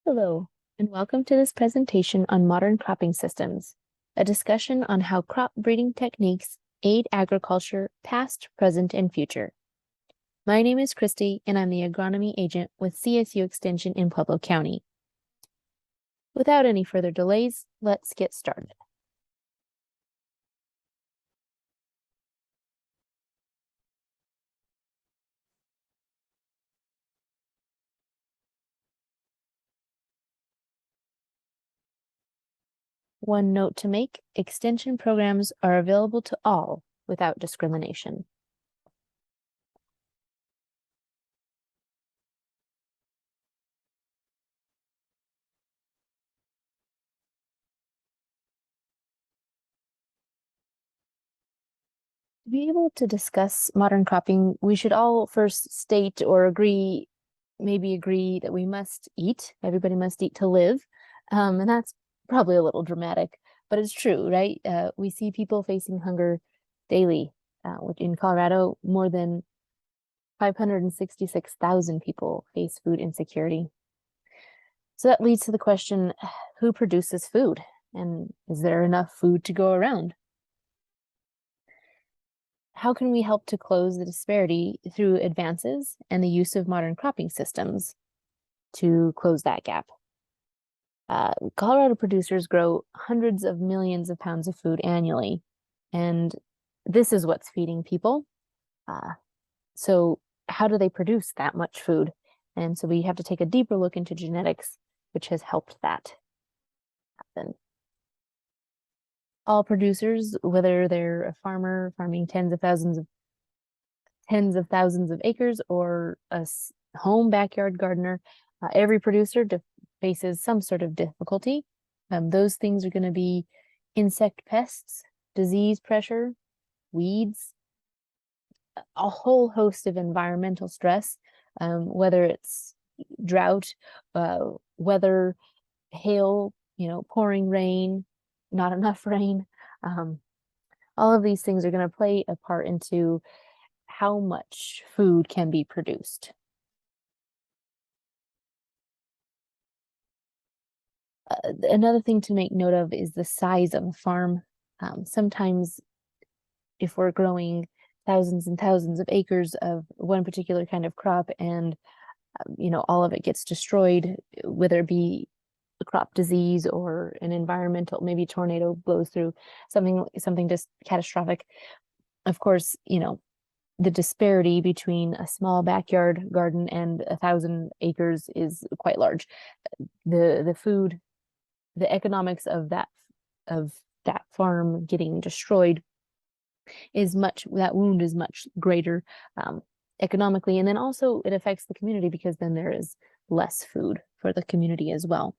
Hello, and welcome to this presentation on modern cropping systems, a discussion on how crop breeding techniques aid agriculture past, present, and future. My name is Christy, and I'm the agronomy agent with CSU Extension in Pueblo County. Without any further delays, let's get started. One note to make: extension programs are available to all without discrimination. To be able to discuss modern cropping, we should all first state or agree that we must eat. Everybody must eat to live. And that's probably a little dramatic, but it's true, right? We see people facing hunger daily. In Colorado, more than 566,000 people face food insecurity. So that leads to the question, who produces food? And is there enough food to go around? How can we help to close the disparity through advances and the use of modern cropping systems to close that gap? Colorado producers grow hundreds of millions of pounds of food annually, and this is what's feeding people. So how do they produce that much food? And so we have to take a deeper look into genetics, which has helped that happen. All producers, whether they're a farmer farming tens of thousands of acres or a home backyard gardener, every producer faces some sort of difficulty. Those things are going to be insect pests, disease pressure, weeds, a whole host of environmental stress, whether it's drought, weather, hail, pouring rain, not enough rain. All of these things are going to play a part into how much food can be produced. Another thing to make note of is the size of a farm. Sometimes if we're growing thousands and thousands of acres of one particular kind of crop and all of it gets destroyed, whether it be a crop disease or an environmental, maybe a tornado blows through, something just catastrophic. Of course, the disparity between a small backyard garden and 1,000 acres is quite large. The food, the economics of that farm getting destroyed that wound is much greater economically, and then also it affects the community because then there is less food for the community as well.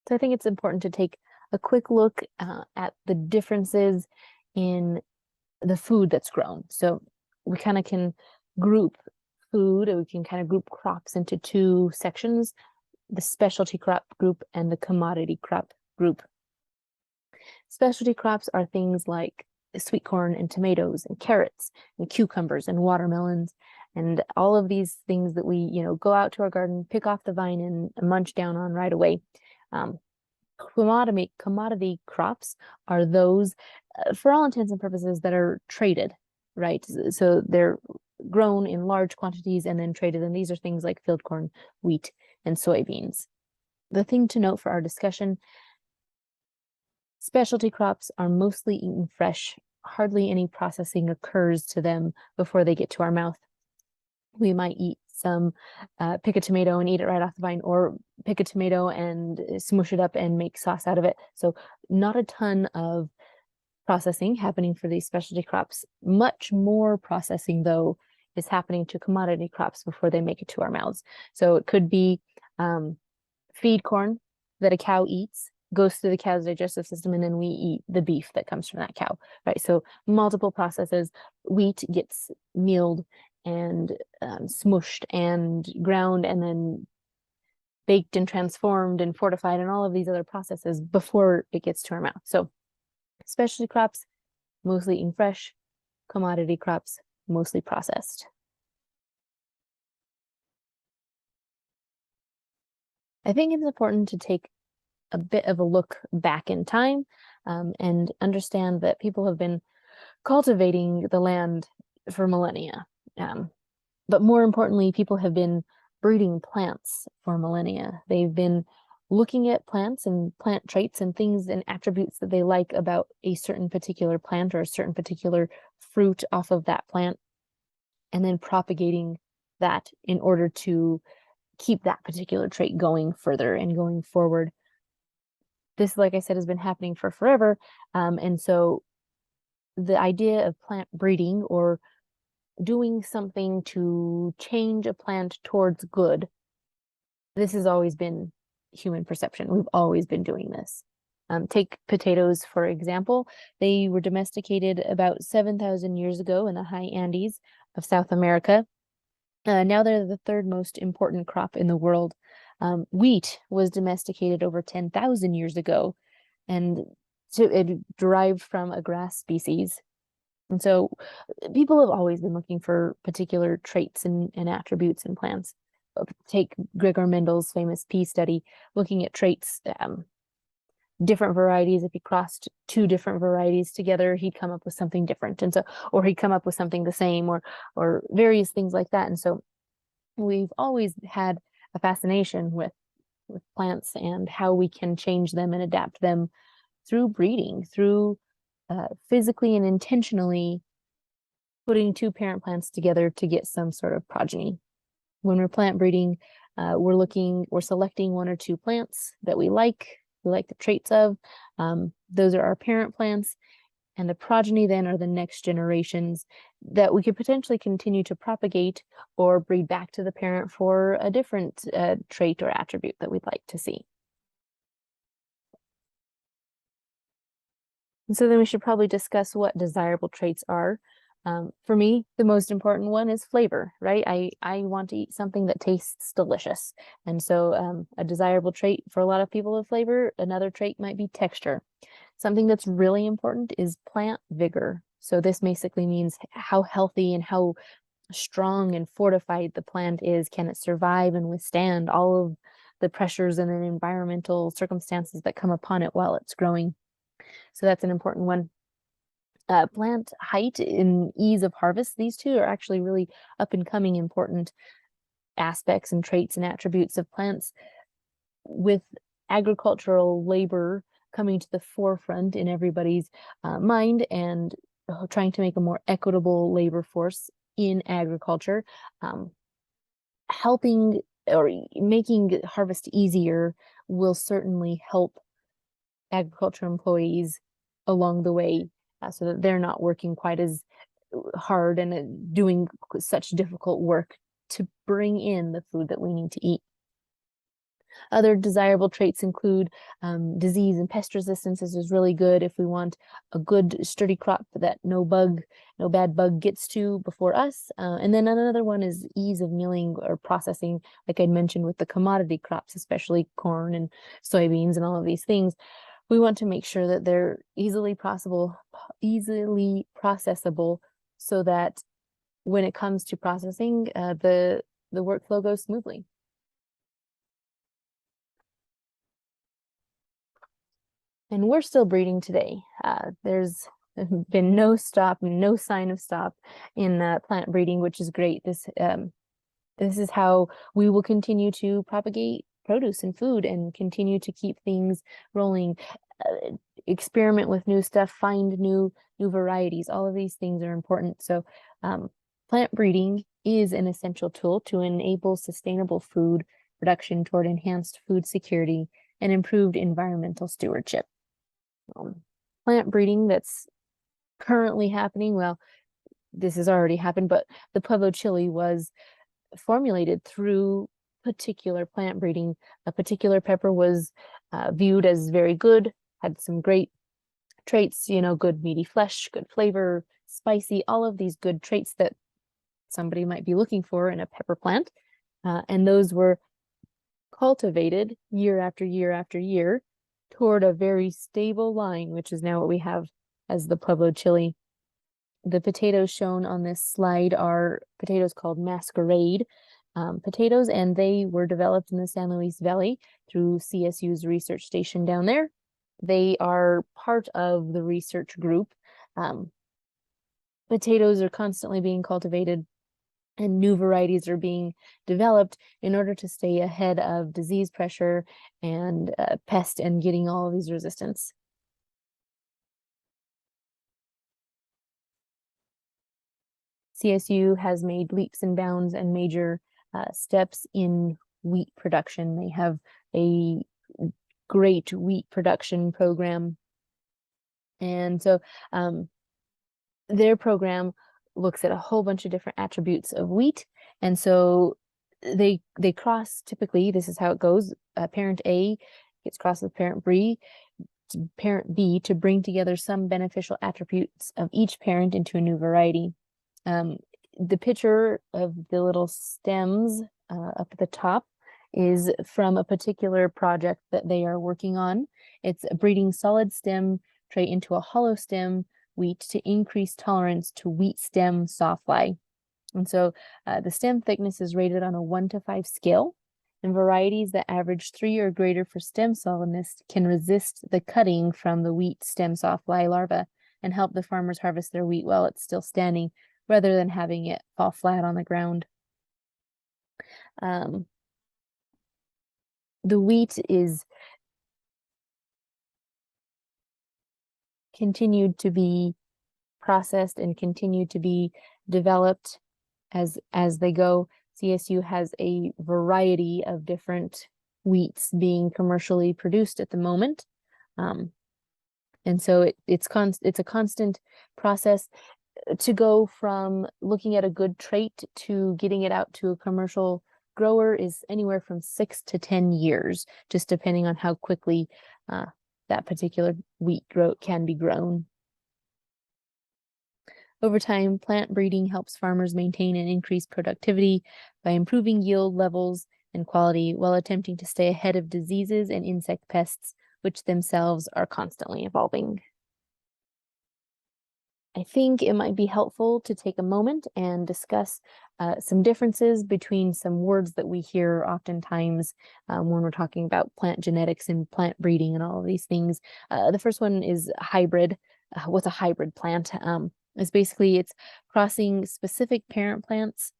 So I think it's important to take a quick look at the differences in the food that's grown. So we kind of can group food, or we can kind of group crops into two sections: the specialty crop group and the commodity crop group. Specialty crops are things like sweet corn and tomatoes and carrots and cucumbers and watermelons and all of these things that we, go out to our garden, pick off the vine and munch down on right away. Commodity crops are those, for all intents and purposes, that are traded, right? So they're grown in large quantities and then traded, and these are things like field corn, wheat, and soybeans. The thing to note for our discussion: specialty crops are mostly eaten fresh. Hardly any processing occurs to them before they get to our mouth. We might pick a tomato and eat it right off the vine, or pick a tomato and smush it up and make sauce out of it. So not a ton of processing happening for these specialty crops. Much more processing, though, is happening to commodity crops before they make it to our mouths. So it could be feed corn that a cow eats, goes through the cow's digestive system, and then we eat the beef that comes from that cow, right? So multiple processes. Wheat gets milled and smushed and ground and then baked and transformed and fortified and all of these other processes before it gets to our mouth. So specialty crops, mostly eaten fresh; commodity crops, mostly processed. I think it's important to take a bit of a look back in time, and understand that people have been cultivating the land for millennia. But more importantly, people have been breeding plants for millennia. They've been looking at plants and plant traits and things and attributes that they like about a certain particular plant or a certain particular fruit off of that plant, and then propagating that in order to keep that particular trait going further and going forward. This, like I said, has been happening for forever. And so the idea of plant breeding, or doing something to change a plant towards good, this has always been human perception. We've always been doing this. Take potatoes, for example. They were domesticated about 7,000 years ago in the high Andes of South America. Now they're the third most important crop in the world. Wheat was domesticated over 10,000 years ago, and it derived from a grass species. And so people have always been looking for particular traits and attributes in plants. Take Gregor Mendel's famous pea study, looking at traits, different varieties. If he crossed two different varieties together, he'd come up with something different. And so, or he'd come up with something the same, or various things like that. And so we've always had a fascination with plants and how we can change them and adapt them through breeding, through physically and intentionally putting two parent plants together to get some sort of progeny. When we're plant breeding, we're selecting one or two plants that we like the traits of. Those are our parent plants, and the progeny then are the next generations that we could potentially continue to propagate or breed back to the parent for a different trait or attribute that we'd like to see. And so then we should probably discuss what desirable traits are. For me, the most important one is flavor, right? I want to eat something that tastes delicious. And so a desirable trait for a lot of people of flavor, another trait might be texture. Something that's really important is plant vigor. So this basically means how healthy and how strong and fortified the plant is. Can it survive and withstand all of the pressures and the environmental circumstances that come upon it while it's growing? So that's an important one. Plant height and ease of harvest, these two are actually really up and coming important aspects and traits and attributes of plants, with agricultural labor coming to the forefront in everybody's mind, and trying to make a more equitable labor force in agriculture. Helping or making harvest easier will certainly help agriculture employees along the way, so that they're not working quite as hard and doing such difficult work to bring in the food that we need to eat. Other desirable traits include disease and pest resistance. This is really good if we want a good sturdy crop that no bad bug gets to before us. And then another one is ease of milling or processing, like I mentioned with the commodity crops, especially corn and soybeans and all of these things. We want to make sure that they're easily processable, so that when it comes to processing, the workflow goes smoothly. And we're still breeding today. There's been no sign of stop in plant breeding, which is great. This is how we will continue to propagate produce and food and continue to keep things rolling, experiment with new stuff, find new varieties. All of these things are important. So plant breeding is an essential tool to enable sustainable food production toward enhanced food security and improved environmental stewardship. Plant breeding that's currently happening, well, this has already happened, but the Pueblo chili was formulated through particular plant breeding. A particular pepper was viewed as very good, had some great traits, good meaty flesh, good flavor, spicy, all of these good traits that somebody might be looking for in a pepper plant. And those were cultivated year after year after year toward a very stable line, which is now what we have as the Pueblo chili. The potatoes shown on this slide are potatoes called masquerade. potatoes, and they were developed in the San Luis Valley through CSU's research station down there. They are part of the research group. Potatoes are constantly being cultivated and new varieties are being developed in order to stay ahead of disease pressure and pest and getting all of these resistance. CSU has made leaps and bounds and major steps in wheat production. They have a great wheat production program. And so their program looks at a whole bunch of different attributes of wheat. And so they cross, typically, this is how it goes. Parent A gets crossed with parent B to bring together some beneficial attributes of each parent into a new variety. The picture of the little stems up at the top is from a particular project that they are working on. It's breeding solid stem trait into a hollow stem wheat to increase tolerance to wheat stem sawfly. And so the stem thickness is rated on a 1 to 5 scale, and varieties that average 3 or greater for stem solidness can resist the cutting from the wheat stem sawfly larva and help the farmers harvest their wheat while it's still standing, rather than having it fall flat on the ground. The wheat is continued to be processed and continued to be developed as they go. CSU has a variety of different wheats being commercially produced at the moment. And so it's a constant process to go from looking at a good trait to getting it out to a commercial grower is anywhere from 6 to 10 years, just depending on how quickly that particular wheat can be grown. Over time, plant breeding helps farmers maintain and increase productivity by improving yield levels and quality while attempting to stay ahead of diseases and insect pests, which themselves are constantly evolving. I think it might be helpful to take a moment and discuss some differences between some words that we hear oftentimes when we're talking about plant genetics and plant breeding and all of these things. The first one is hybrid. What's a hybrid plant? It's crossing specific parent plants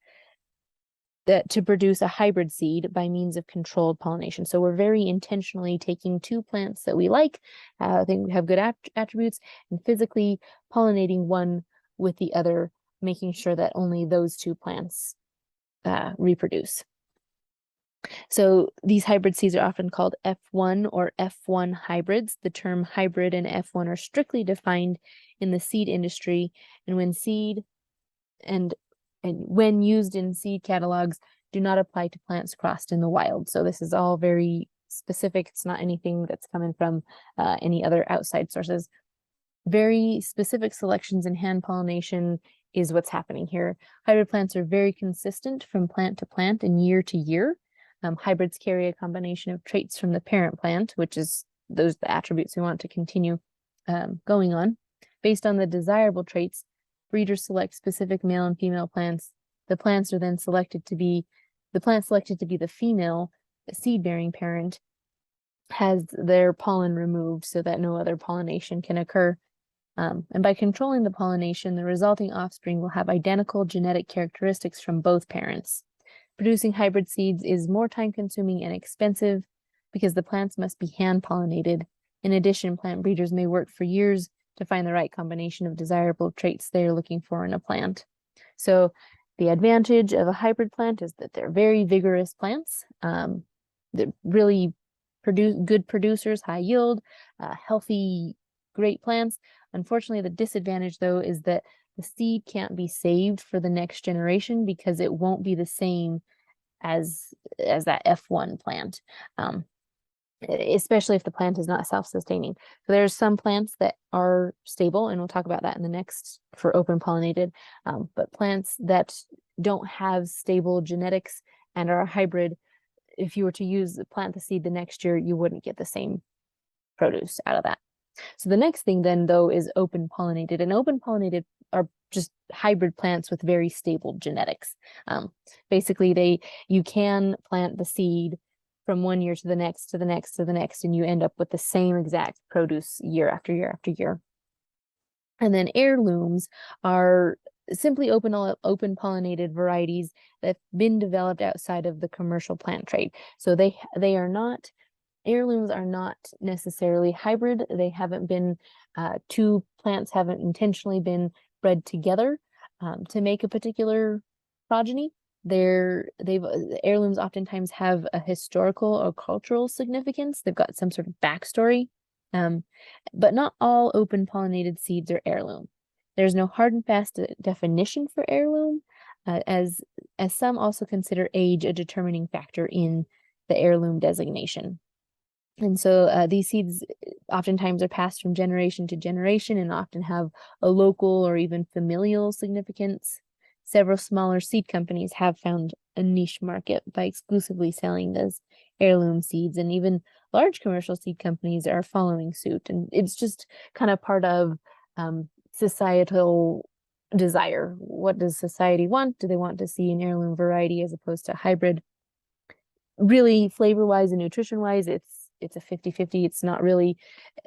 to produce a hybrid seed by means of controlled pollination. So we're very intentionally taking two plants that we like, think have good attributes, and physically pollinating one with the other, making sure that only those two plants reproduce. So these hybrid seeds are often called F1 or F1 hybrids. The term hybrid and F1 are strictly defined in the seed industry, and when used in seed catalogs, do not apply to plants crossed in the wild. So this is all very specific. It's not anything that's coming from any other outside sources. Very specific selections in hand pollination is what's happening here. Hybrid plants are very consistent from plant to plant and year to year. Hybrids carry a combination of traits from the parent plant, which is the attributes we want to continue going on. Based on the desirable traits, breeders select specific male and female plants. The plants are then selected to be the female seed-bearing parent has their pollen removed so that no other pollination can occur. And by controlling the pollination, the resulting offspring will have identical genetic characteristics from both parents. Producing hybrid seeds is more time-consuming and expensive because the plants must be hand-pollinated. In addition, plant breeders may work for years to find the right combination of desirable traits they're looking for in a plant. So the advantage of a hybrid plant is that they're very vigorous plants. They're really good producers, high yield, healthy, great plants. Unfortunately, the disadvantage, though, is that the seed can't be saved for the next generation because it won't be the same as that F1 plant. Especially if the plant is not self-sustaining. So there's some plants that are stable, and we'll talk about that in the next for open pollinated, but plants that don't have stable genetics and are a hybrid, if you were to plant the seed the next year, you wouldn't get the same produce out of that. So the next thing then, though, is open pollinated. And open pollinated are just hybrid plants with very stable genetics. Basically, you can plant the seed from one year to the next, to the next, to the next, and you end up with the same exact produce year after year after year. And then heirlooms are simply open pollinated varieties that have been developed outside of the commercial plant trade. So heirlooms are not necessarily hybrid. They haven't been, two plants haven't intentionally been bred together to make a particular progeny. Heirlooms oftentimes have a historical or cultural significance. They've got some sort of backstory. But not all open pollinated seeds are heirloom. There's no hard and fast definition for heirloom, as some also consider age a determining factor in the heirloom designation. And so these seeds oftentimes are passed from generation to generation and often have a local or even familial significance. Several smaller seed companies have found a niche market by exclusively selling those heirloom seeds, and even large commercial seed companies are following suit. And it's just kind of part of societal desire. What does society want? Do they want to see an heirloom variety as opposed to hybrid? Really, flavor-wise and nutrition-wise, it's a 50-50. It's not really,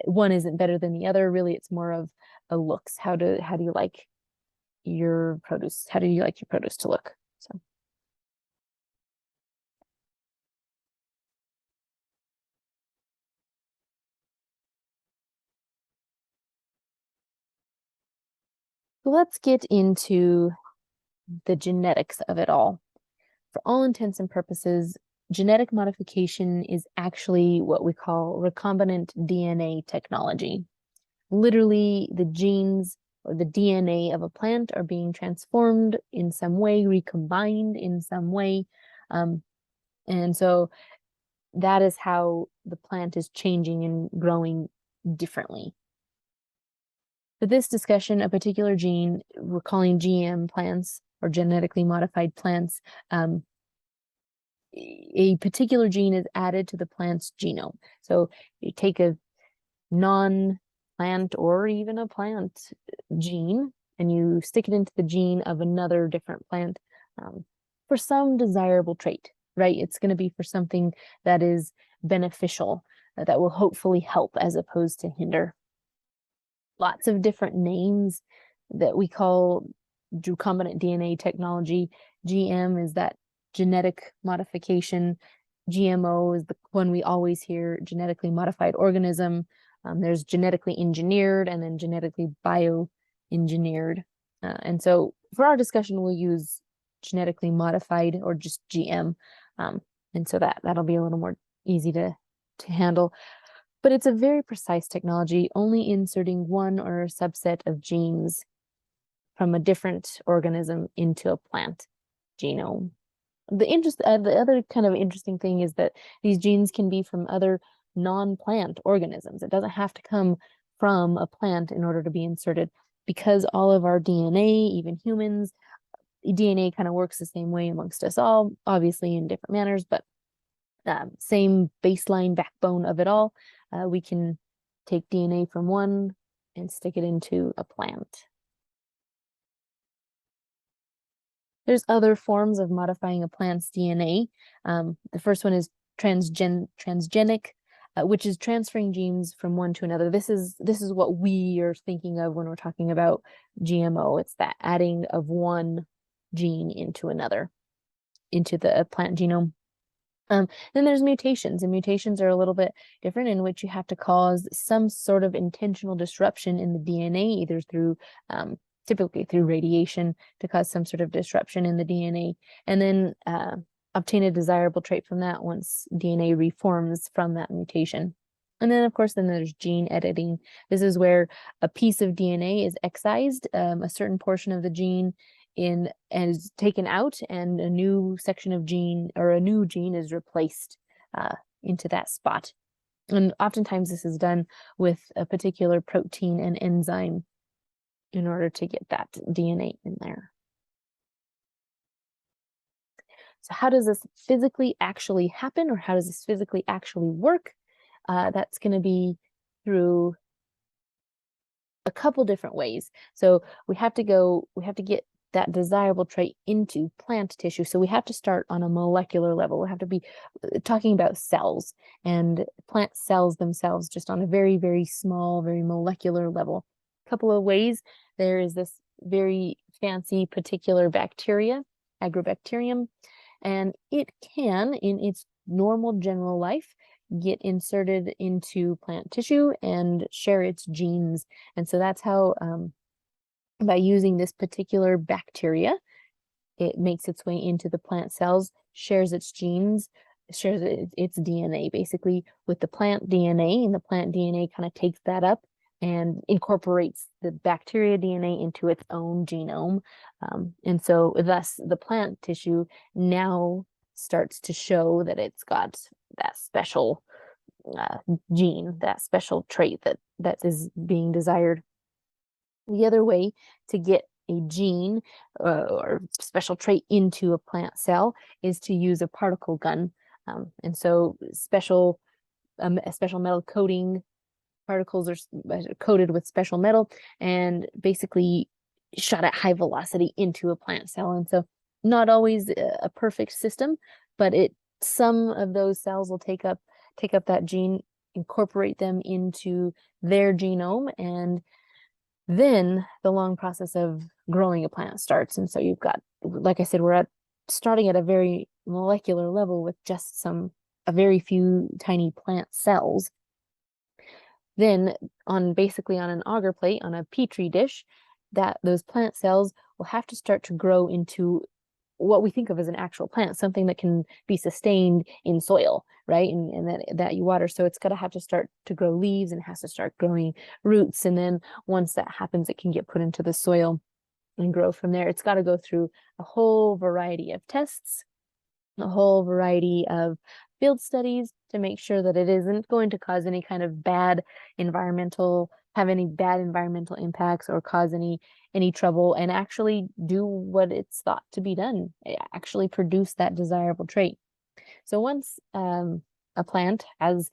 one isn't better than the other. Really, it's more of a looks. How do you like your produce? How do you like your produce to look? So let's get into the genetics of it all. For all intents and purposes, genetic modification is actually what we call recombinant DNA technology. Literally, the genes or the DNA of a plant are being transformed in some way, recombined in some way. And so that is how the plant is changing and growing differently. For this discussion, a particular gene, we're calling GM plants or genetically modified plants, a particular gene is added to the plant's genome. So you take a non-plant or even a plant gene and you stick it into the gene of another different plant for some desirable trait, right? It's going to be for something that is beneficial, that will hopefully help as opposed to hinder. Lots of different names that we call recombinant DNA technology. GM is that genetic modification. GMO is the one we always hear, genetically modified organism. There's genetically engineered and then genetically bioengineered. And so for our discussion, we'll use genetically modified or just GM. And so that'll be a little more easy to handle. But it's a very precise technology, only inserting one or a subset of genes from a different organism into a plant genome. The other kind of interesting thing is that these genes can be from other non-plant organisms. It doesn't have to come from a plant in order to be inserted, because all of our DNA, even humans, DNA kind of works the same way amongst us all, obviously in different manners, but same baseline backbone of it all. We can take DNA from one and stick it into a plant. There's other forms of modifying a plant's DNA. The first one is transgenic, which is transferring genes from one to another. This is what we are thinking of when we're talking about GMO. It's that adding of one gene into another, into the plant genome. Then there's mutations, and mutations are a little bit different, in which you have to cause some sort of intentional disruption in the DNA, either through typically through radiation, to cause some sort of disruption in the DNA, and then obtain a desirable trait from that once DNA reforms from that mutation. And then, of course, then there's gene editing. This is where a piece of DNA is excised, a certain portion of the gene and is taken out, and a new section of gene or a new gene is replaced into that spot. And oftentimes this is done with a particular protein and enzyme in order to get that DNA in there. So how does this physically actually happen, or how does this physically actually work? That's going to be through a couple different ways. So we have to get that desirable trait into plant tissue. So we have to start on a molecular level. We have to be talking about cells and plant cells themselves, just on a very, very small, very molecular level. A couple of ways. There is this very fancy particular bacteria, agrobacterium, and it can, in its normal general life, get inserted into plant tissue and share its genes. And so that's how, by using this particular bacteria, it makes its way into the plant cells, shares its genes, shares its DNA basically with the plant DNA, and the plant DNA kind of takes that up and incorporates the bacteria DNA into its own genome. And so thus the plant tissue now starts to show that it's got that special gene, that special trait that is being desired. The other way to get a gene or special trait into a plant cell is to use a particle gun. And so a special metal coating, particles are coated with special metal and basically shot at high velocity into a plant cell. And so not always a perfect system, but some of those cells will take up that gene, incorporate them into their genome, and then the long process of growing a plant starts. And so you've got, like I said, we're starting at a very molecular level with just a very few tiny plant cells. Then basically on an agar plate, on a petri dish, those plant cells will have to start to grow into what we think of as an actual plant, something that can be sustained in soil, right? And that you water. So it's got to have to start to grow leaves, and it has to start growing roots. And then once that happens, it can get put into the soil and grow from there. It's got to go through a whole variety of tests, a whole variety of field studies to make sure that it isn't going to cause any kind of have any bad environmental impacts or cause any trouble, and actually do what it's thought to be done, actually produce that desirable trait. So once a plant has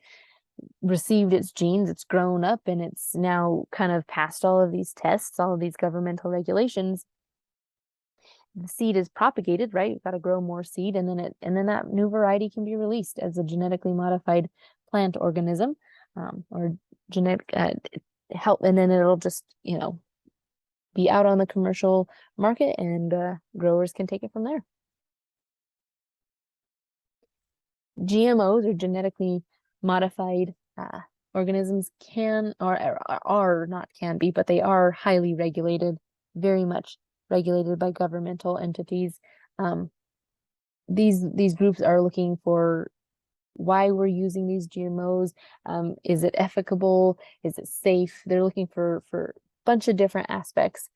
received its genes, it's grown up, and it's now kind of passed all of these tests, all of these governmental regulations, the seed is propagated, right? You've got to grow more seed, and then that new variety can be released as a genetically modified plant organism, or genetic help, and then it'll just, be out on the commercial market, and growers can take it from there. GMOs, or genetically modified organisms, but they are highly regulated, very much regulated by governmental entities. These groups are looking for why we're using these GMOs. Is it ethical? Is it safe? They're looking for a bunch of different aspects.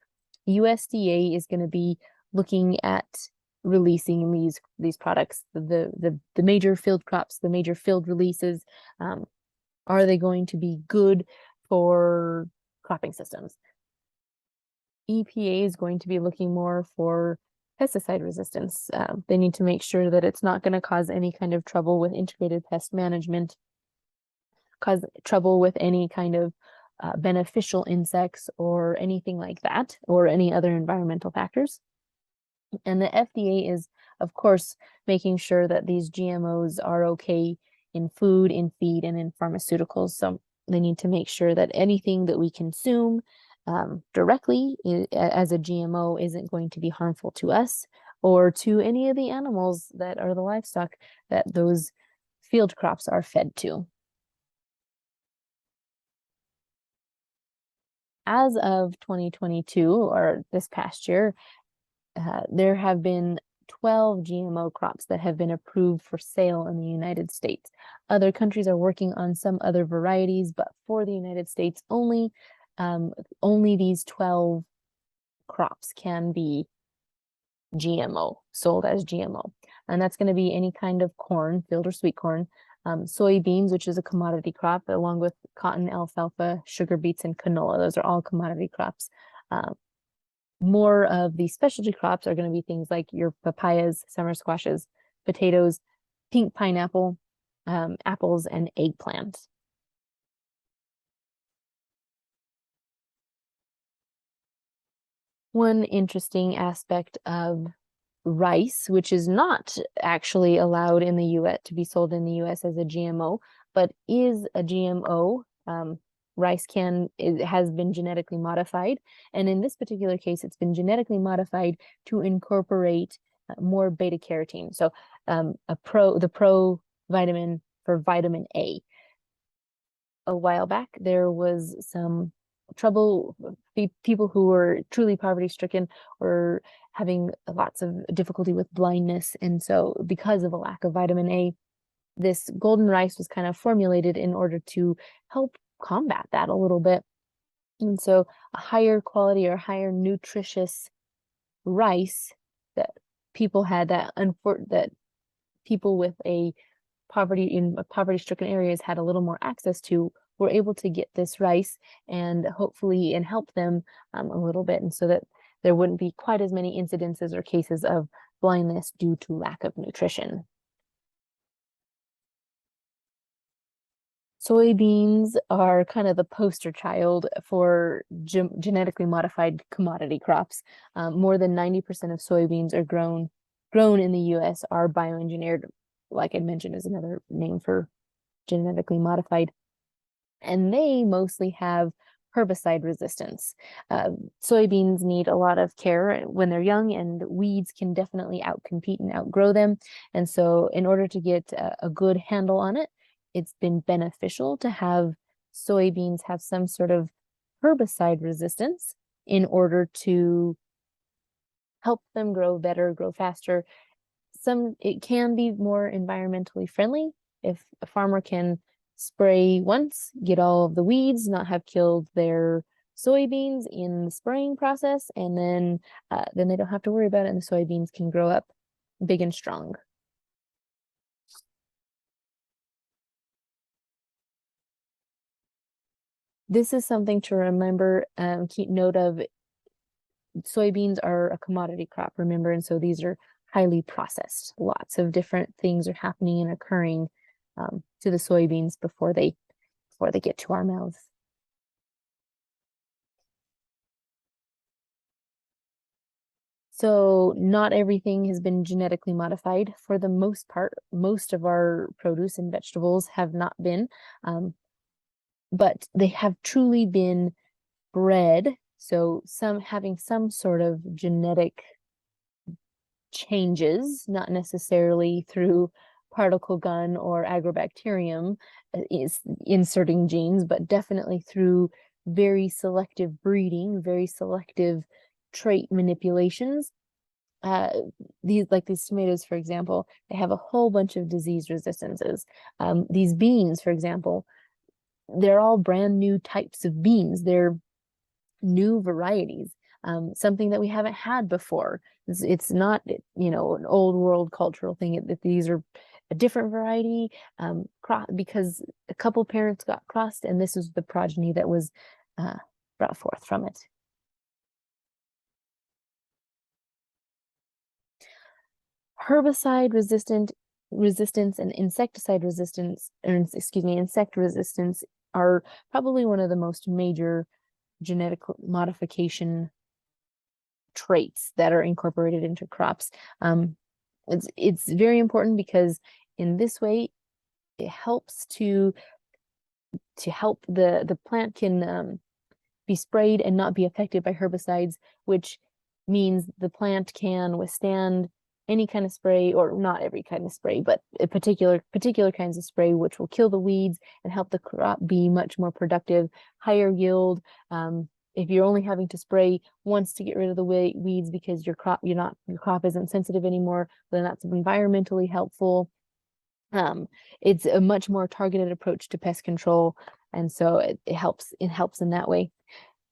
USDA is going to be looking at releasing these products, the major field crops, the major field releases. Are they going to be good for cropping systems? EPA is going to be looking more for pesticide resistance. They need to make sure that it's not going to cause any kind of trouble with integrated pest management, cause trouble with any kind of beneficial insects or anything like that, or any other environmental factors. And the FDA is, of course, making sure that these GMOs are okay in food, in feed, and in pharmaceuticals. So they need to make sure that anything that we consume directly as a GMO isn't going to be harmful to us or to any of the animals that are the livestock that those field crops are fed to. As of 2022, or this past year, there have been 12 GMO crops that have been approved for sale in the United States. Other countries are working on some other varieties, but for the United States only, only these 12 crops can be GMO, sold as GMO. And that's going to be any kind of corn, field or sweet corn, soybeans, which is a commodity crop, along with cotton, alfalfa, sugar beets, and canola. Those are all commodity crops. More of the specialty crops are going to be things like your papayas, summer squashes, potatoes, pink pineapple, apples, and eggplant. One interesting aspect of rice, which is not actually allowed in the US to be sold in the US as a GMO, but is a GMO. Rice has been genetically modified, and in this particular case, it's been genetically modified to incorporate more beta carotene. So, the pro vitamin for vitamin A. A while back, there was some trouble. People who were truly poverty stricken were having lots of difficulty with blindness. And so, because of a lack of vitamin A, this golden rice was kind of formulated in order to help combat that a little bit. And so, a higher quality or higher nutritious rice that people had that people with a poverty stricken areas had a little more access to, were able to get this rice and hopefully help them a little bit, and so that there wouldn't be quite as many incidences or cases of blindness due to lack of nutrition. Soybeans are kind of the poster child for genetically modified commodity crops. More than 90% of soybeans are grown in the US are bioengineered, like I mentioned, is another name for genetically modified. And they mostly have herbicide resistance. Soybeans need a lot of care when they're young, and weeds can definitely outcompete and outgrow them. And so, in order to get a good handle on it, it's been beneficial to have soybeans have some sort of herbicide resistance in order to help them grow better, grow faster. It can be more environmentally friendly if a farmer can spray once, get all of the weeds, not have killed their soybeans in the spraying process, and then they don't have to worry about it, and the soybeans can grow up big and strong. This is something to remember, keep note of. Soybeans are a commodity crop, remember, and so these are highly processed. Lots of different things are happening and occurring to the soybeans before they get to our mouths. So not everything has been genetically modified. For the most part, most of our produce and vegetables have not been, but they have truly been bred. So having some sort of genetic changes, not necessarily through particle gun or agrobacterium is inserting genes, but definitely through very selective breeding, very selective trait manipulations. These tomatoes, for example, they have a whole bunch of disease resistances. These beans, for example, they're all brand new types of beans. They're new varieties, something that we haven't had before. It's not, an old world cultural thing. These are a different variety, because a couple parents got crossed, and this is the progeny that was brought forth from it. Herbicide resistance and insecticide resistance, or insect resistance, are probably one of the most major genetic modification traits that are incorporated into crops. It's very important because in this way it helps to help the plant can be sprayed and not be affected by herbicides, which means the plant can withstand any kind of spray, or not every kind of spray, but a particular kinds of spray, which will kill the weeds and help the crop be much more productive, higher yield. If you're only having to spray once to get rid of the weeds because your crop isn't sensitive anymore, then that's environmentally helpful. It's a much more targeted approach to pest control, and so it helps in that way.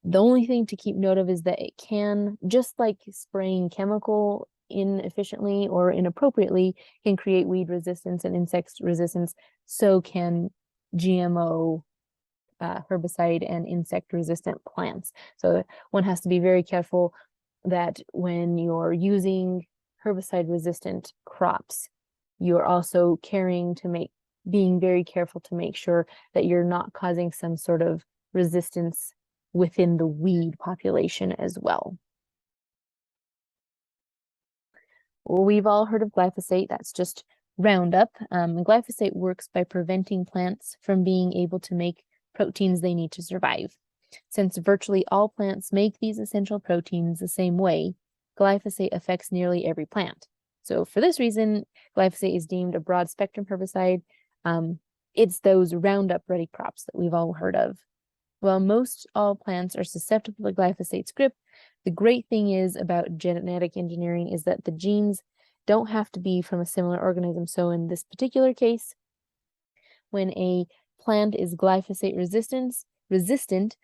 The only thing to keep note of is that it can, just like spraying chemical inefficiently or inappropriately can create weed resistance and insect resistance, so can GMO herbicide and insect resistant plants. So one has to be very careful that when you're using herbicide resistant crops, you're also being very careful to make sure that you're not causing some sort of resistance within the weed population as well. We've all heard of glyphosate. That's just Roundup. And glyphosate works by preventing plants from being able to make proteins they need to survive. Since virtually all plants make these essential proteins the same way, glyphosate affects nearly every plant. So for this reason, glyphosate is deemed a broad spectrum herbicide. It's those Roundup Ready crops that we've all heard of. While most all plants are susceptible to glyphosate's grip, the great thing is about genetic engineering is that the genes don't have to be from a similar organism. So in this particular case, when a plant is glyphosate resistant,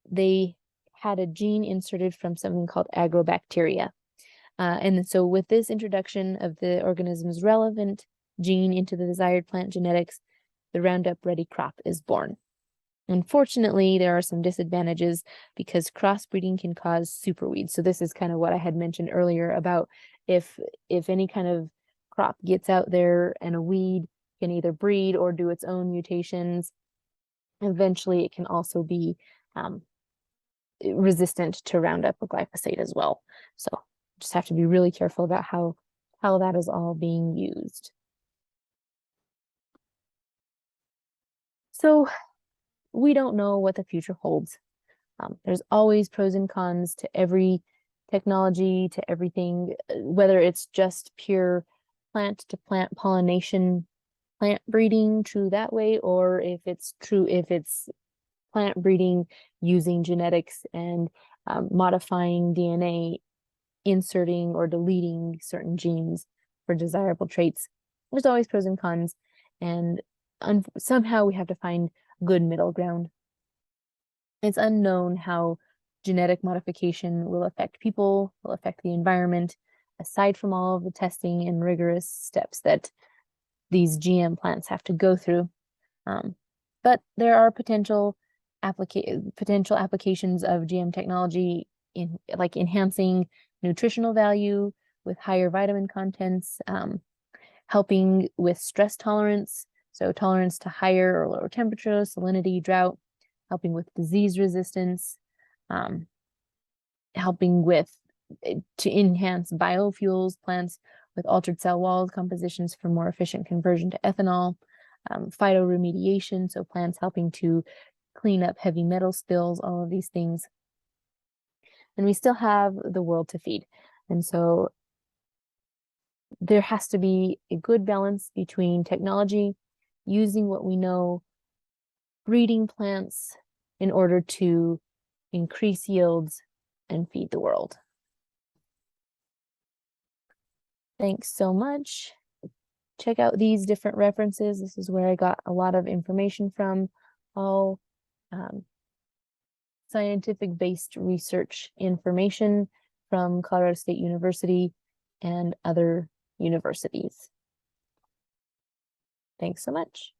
they had a gene inserted from something called agrobacteria. And so with this introduction of the organism's relevant gene into the desired plant genetics, the Roundup Ready crop is born. Unfortunately, there are some disadvantages because crossbreeding can cause superweeds. So this is kind of what I had mentioned earlier about if any kind of crop gets out there and a weed can either breed or do its own mutations, eventually it can also be resistant to Roundup or glyphosate as well. So just have to be really careful about how that is all being used. So we don't know what the future holds. There's always pros and cons to every technology, to everything, whether it's just pure plant-to-plant pollination, plant breeding true that way, or if it's plant breeding using genetics and modifying DNA, inserting or deleting certain genes for desirable traits. There's always pros and cons, and somehow we have to find good middle ground. It's unknown how genetic modification will affect people, will affect the environment, aside from all of the testing and rigorous steps that these GM plants have to go through. But there are potential applications of GM technology in like enhancing nutritional value with higher vitamin contents, helping with stress tolerance, so tolerance to higher or lower temperatures, salinity, drought, helping with disease resistance, helping with to enhance biofuels, plants with altered cell wall compositions for more efficient conversion to ethanol, phytoremediation, so plants helping to clean up heavy metal spills, all of these things. And we still have the world to feed. And so there has to be a good balance between technology, using what we know, breeding plants in order to increase yields and feed the world. Thanks so much. Check out these different references. This is where I got a lot of information from, all scientific-based research information from Colorado State University and other universities. Thanks so much.